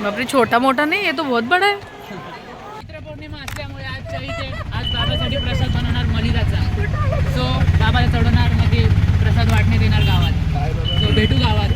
बापरे, छोटा मोठा नहीं, ये तो बहुत बड़ा है. चित्र पौर्णिमा असल्यामुळे आजच्या इथे आज बाबासाठी प्रसाद बनवणार मलिदाचा. सो बाबाला चढवणार, मध्ये प्रसाद वाटण्यात येणार गावात. सो भेटू गावात.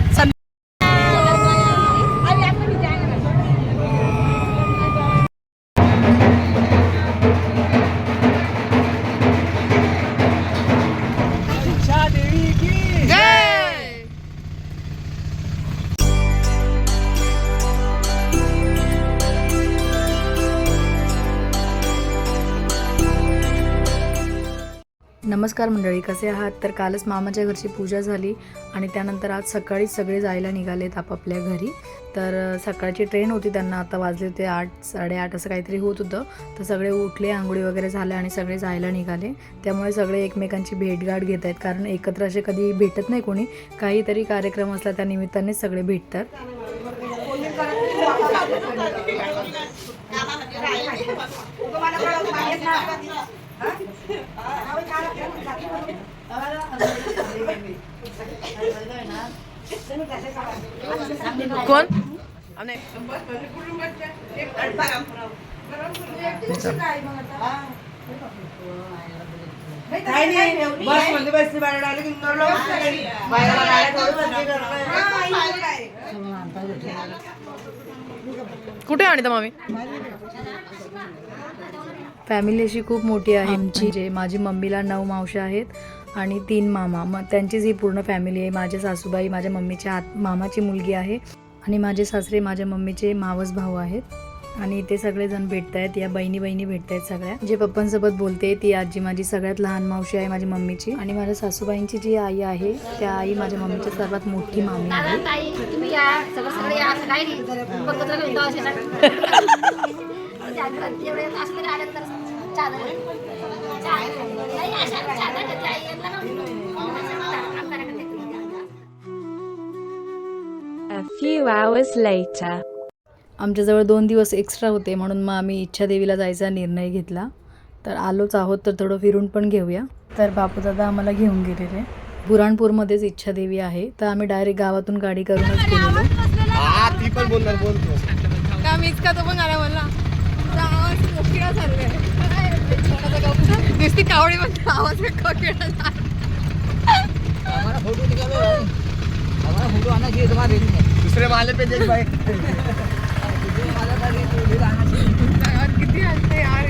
नमस्कार मंडळी, कसे आहात? तर कालच मामाच्या घरची पूजा झाली आणि त्यानंतर आज सकाळीच सगळे जायला निघालेत आपापल्या घरी. तर सकाळची ट्रेन होती, त्यांना आता वाजले होते 8, 8:30 असं काहीतरी होत होतं. तर सगळे उठले, आंघोळी वगैरे झाल्या आणि सगळे जायला निघाले. त्यामुळे सगळे एकमेकांची भेटगाठ घेत आहेत, कारण एकत्र असे कधी भेटत नाही कोणी. काहीतरी कार्यक्रम असला त्या निमित्तानेच सगळे भेटतात. कोण? कुठे आणता मामी? फॅमिली अशी खूप मोठी आहे आमची. जे माझी मम्मीला 9 मावशी आहेत आणि 3 मामा. मग त्यांचीच ही पूर्ण फॅमिली आहे. माझे सासूबाई माझ्या मम्मीच्या मामाची मुलगी आहे आणि माझे सासरे माझ्या मम्मीचे मावस भाऊ आहेत. आणि ते सगळेजण भेटत आहेत. या बहिणी भेटत आहेत सगळ्या. जे पप्पांसोबत बोलते ती आजी माझी सगळ्यात लहान मावशी आहे माझी मम्मीची. आणि माझ्या सासूबाईंची जी आई आहे त्या आई माझ्या मम्मीची सर्वात मोठी मामी आहे. A few hours later. आमच्याजवळ 2 दिवस एक्स्ट्रा होते, म्हणून मग आम्ही इच्छादेवीला जायचा निर्णय घेतला. तर आलोच आहोत, तर थोडं फिरून पण घेऊया. तर बापूदादा आम्हाला घेऊन गेलेले. बुराणपूरमध्येच इच्छादेवी आहे. तर आम्ही डायरेक्ट गावातून गाडी करूनच गेलेलो. ती पण बोलणार, बोलतो का मीच का तो पण आला मला कोकिळा चाललाय. नुसती कावडी म्हणते, आवाज कोकिळा. हमारा फोटो निकालो, हमारा फोटो आना चाहिए तुम्हारे दुसरे माले पे देख भाई. किती हसते यार.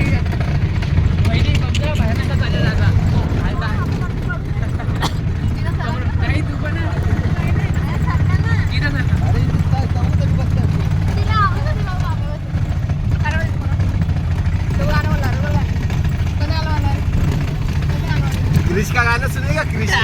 पहिली कमजोर भयानक चालला जागा. नाही तू पण क्रिश का गाना सुनेगा? क्रिश का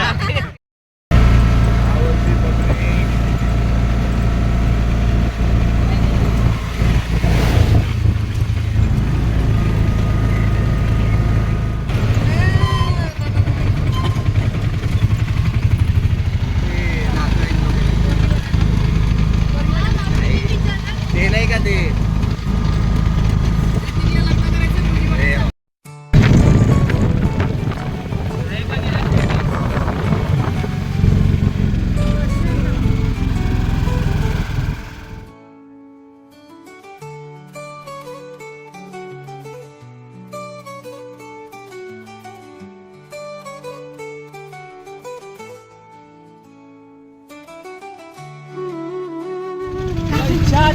ते नाही का ते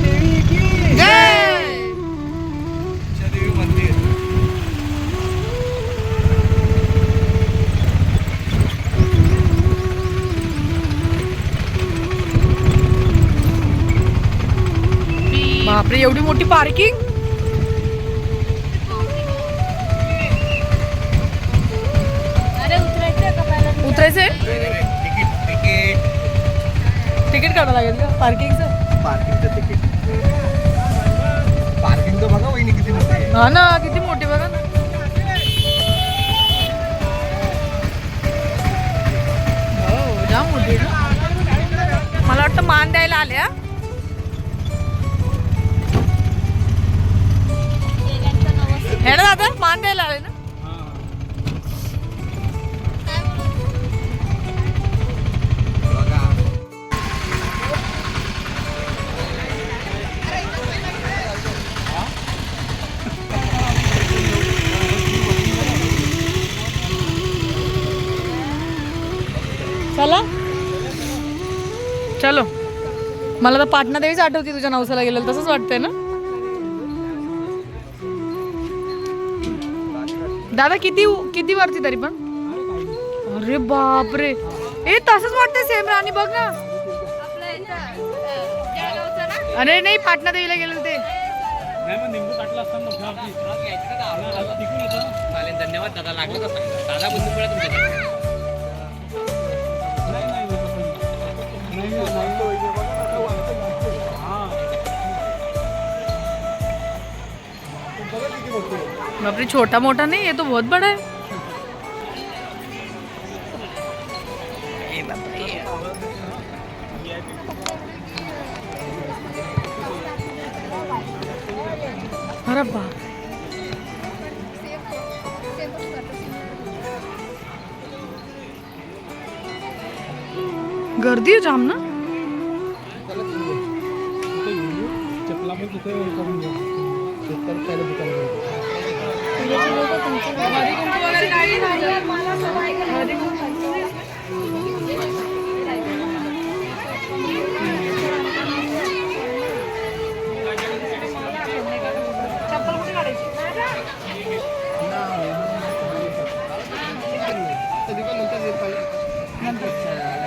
देवी की जय. देवी मंदिर. बापरे, एवढी मोठी पार्किंग. उतरायचंय? तिकीट काढावं लागेल का पार्किंगचं? पार्किंगचं तिकीट. पार्किंग तर बघा वहिनी किती मोठी आहे. हा ना, किती मोठी बघा ना. हो, जाम मोठी ना. मला वाटतं मान द्यायला आल्या. हे ना दादा, मान द्यायला आले ना. मला तर पाटणा देवीच आठवती तुझ्या नवसाला गेलेलं तसंच वाटतंय ना. दादा किती किती वरती तरी पण. अरे बापरे, ए तसंच वाटतंय सेम राणी बघ ना. अरे नाही पाटणा देवीला गेलेलं ते. चालेल, धन्यवाद दादा. लागलं का दादा बंधू पडा तुमच्या. बापरे, छोटा मोटा नहीं, ये तो बहुत बड़ा है. अरे बाप, गर्दी आहे जाम ना.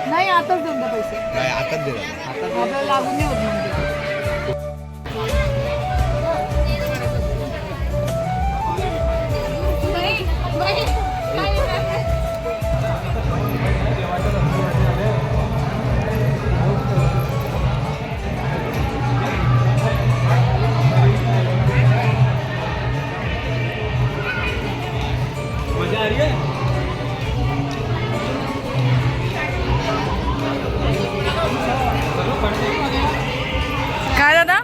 नाही आताच देऊन द्या पैसे. नाही आताच दे. आपल्याला लागून नाही होत म्हणजे. मजा आ रही है. काय दादा.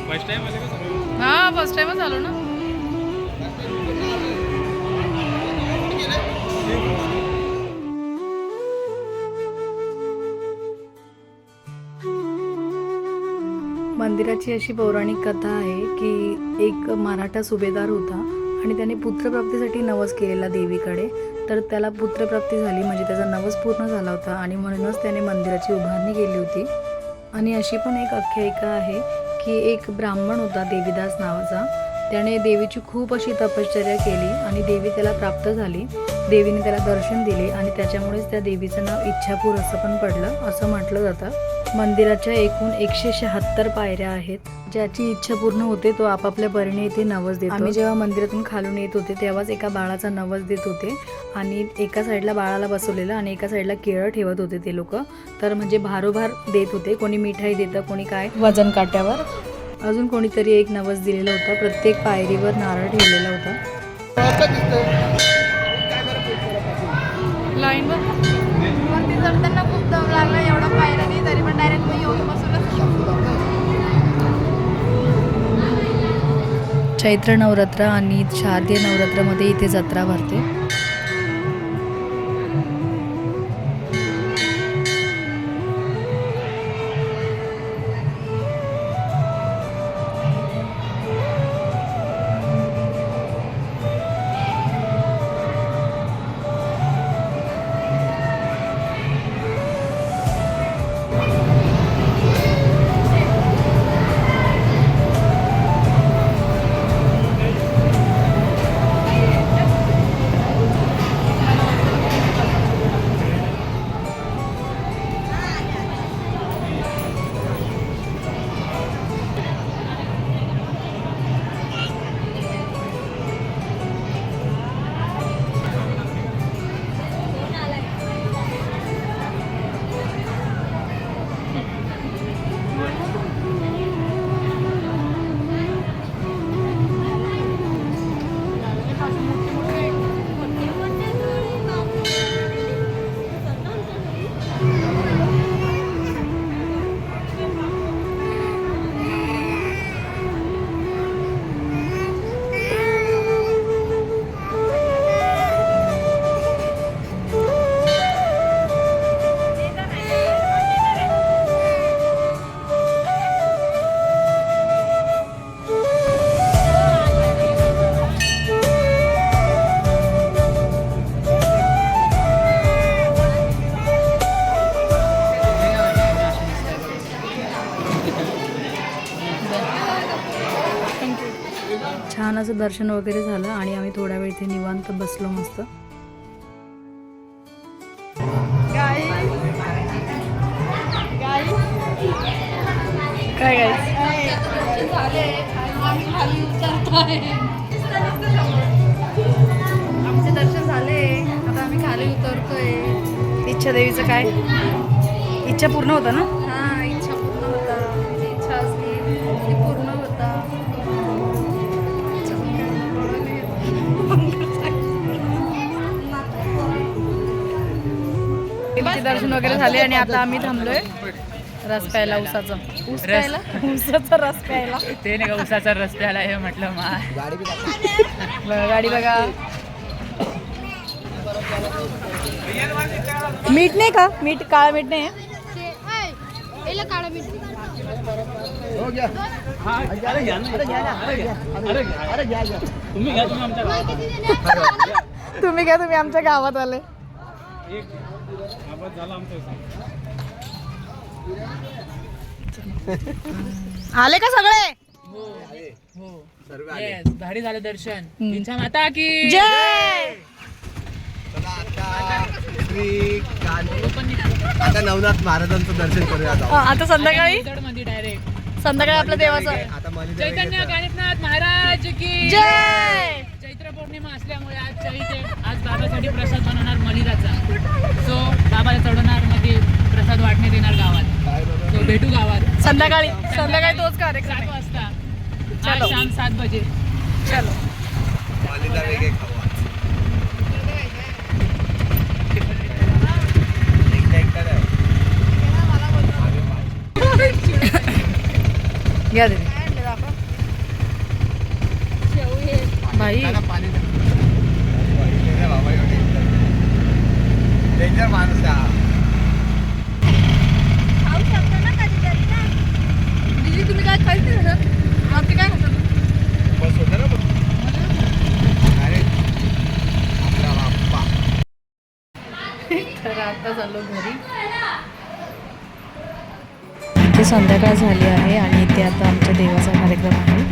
फर्स्ट टाइम आले का सगळे. हा फर्स्ट टाइमच आलो ना. मंदिराची अशी पौराणिक कथा आहे की एक मराठा सुभेदार होता आणि त्याने पुत्रप्राप्तीसाठी नवस केलेला देवीकडे. तर त्याला पुत्रप्राप्ती झाली, म्हणजे त्याचा नवस पूर्ण झाला होता आणि म्हणूनच त्याने मंदिराची उभारणी केली होती. आणि अशी पण एक आख्यायिका आहे की एक ब्राह्मण होता देवीदास नावाचा. त्याने देवीची खूप अशी तपश्चर्या केली आणि देवी त्याला प्राप्त झाली. देवीने त्याला दर्शन दिले आणि त्याच्यामुळेच त्या देवीचं नाव इच्छापूर असं पण पडलं असं म्हटलं जातं. मंदिराच्या एकूण 176 पायऱ्या आहेत. ज्याची इच्छा पूर्ण होते तो आपापल्या परीने इथे नवस देतो. आम्ही जेव्हा मंदिरातून खालून येत होते तेव्हाच एका बाळाचा नवस देत होते आणि एका साईडला बाळाला बसवलेलं आणि एका साईडला केळं ठेवत होते ते लोक. तर म्हणजे भारोभार देत होते. कोणी मिठाई देतं, कोणी काय वजन काट्यावर. अजून कोणीतरी एक नवस दिलेला होता. प्रत्येक पायरीवर नारळ ठेवलेला होता. लाईन वरती चढताना खूप दम लागला, एवढा पायऱ्या नाही तरी पण डायरेक्ट मी येऊन बसूनच. चैत्र नवरात्र आणि शारदीय नवरात्रामध्ये इथे जत्रा भरते. छान असं दर्शन वगैरे झालं आणि आम्ही थोडा वेळ इथे निवांत बसलो मस्त. काय आमचे दर्शन झाले, आता आम्ही खाली उतरतोय. इच्छा देवीचं काय इच्छा पूर्ण होता ना? हा, इच्छा पूर्ण होता. जी इच्छा असली ती पूर्ण होता. देवीचे दर्शन वगैरे झाले आणि आता आम्ही थांबलोय रस प्यायला. ऊसाचा रस प्यायला. ते नाही का उसाचा रस्त्याला हे म्हटलं मा गाडी बघा. मीठ नाही का? मीठ काळा मीठ नाही तुम्ही घ्या, तुम्ही आमच्या गावात आले. आले का सगळे? हो येस, भारी झालं दर्शन. तिच्या माता की जय. आता नवनाथ महाराजांचं दर्शन करूया. आता संध्याकाळी मध्ये डायरेक्ट संध्याकाळी आपल्या देवाचं आता चैतन्य गणेशनाथ महाराज की जय. चैत्र पौर्णिमा असल्यामुळे आज चैत आहे. आज बाबासाठी प्रसाद बनवणार मलिदाचा. सो बाबाला चढवणार, मध्ये प्रसाद वाटण्यात येणार गावात. सो भेटू गावात संध्याकाळी तोच कार्यक्रम 7 आहे. वाजता. चलो. आज शाम 7 बजे. चलो. घ्या दे भाई. डेंजर माणूस दीदी तुम्ही काय खायचं ना? आमचे काय खातात? बस होतं ना. अरे आपला बाप्पा. तर आता चाललो घरी. इथे संध्याकाळ झाली आहे आणि इथे आता आमच्या देवाचा कार्यक्रम आहे.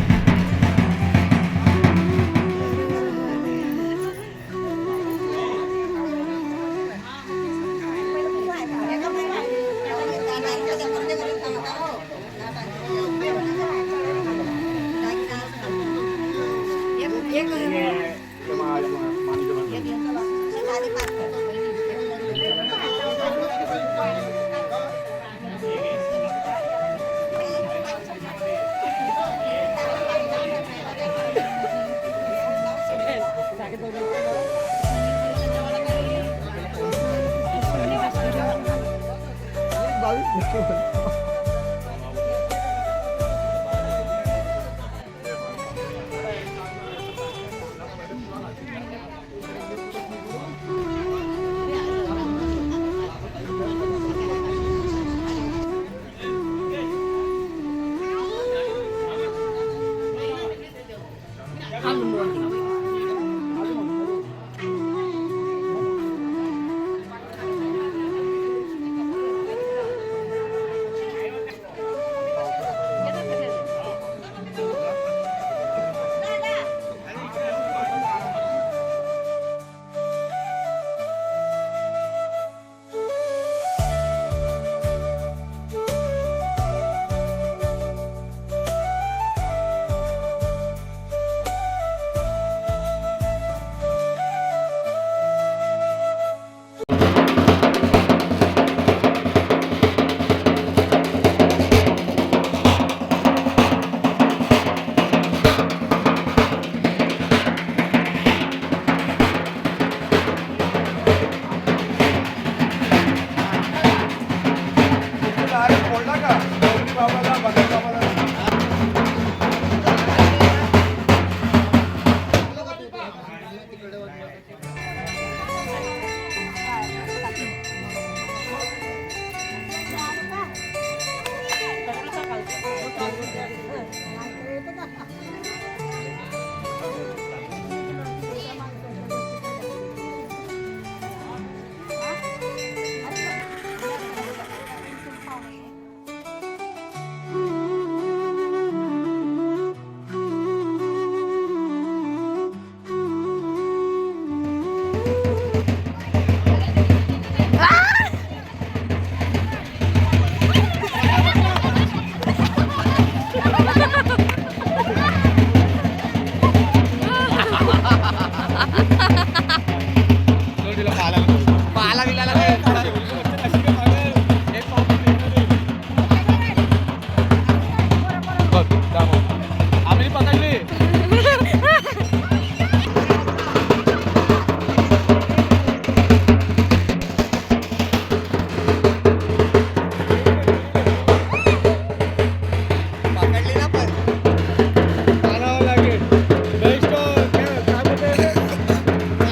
पकडली ना पण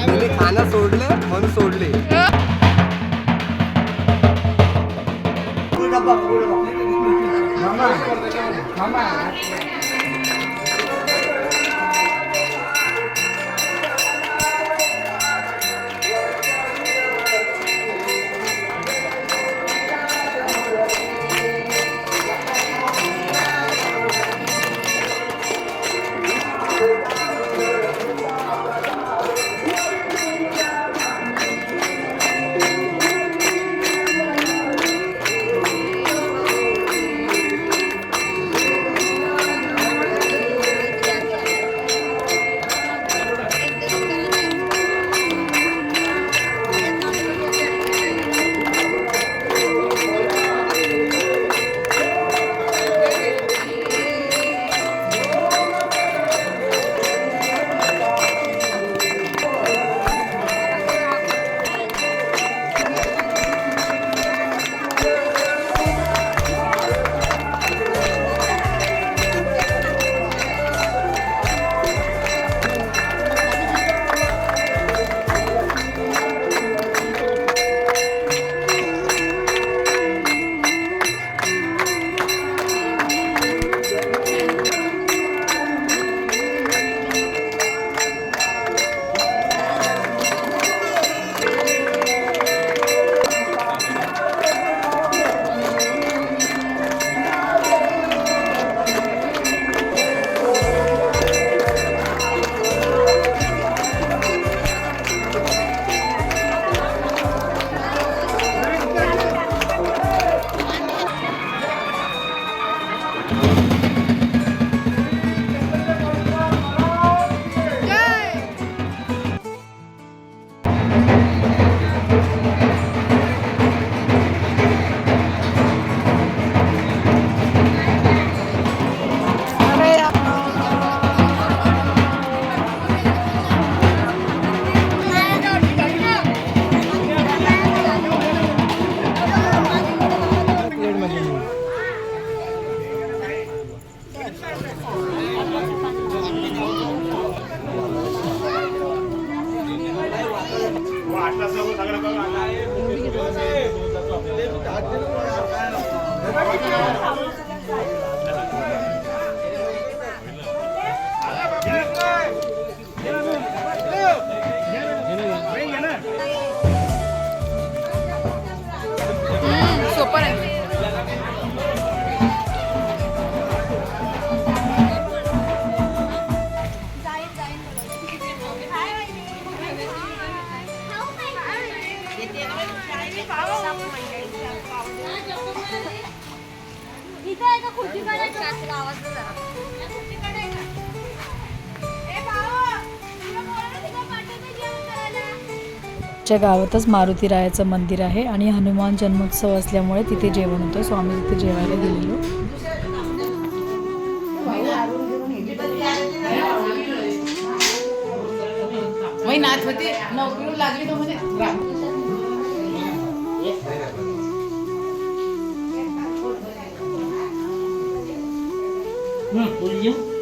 तिने खाणं सोडलं म्हणून सोडले. च्या गावातच मारुतीरायाचं मंदिर आहे आणि हनुमान जन्मोत्सव असल्यामुळे तिथे जेवण होतं, सो आम्ही तिथे जेवायला गेलेलो. नाथ होते नोकरी लागली तो म्हणजे बोलिए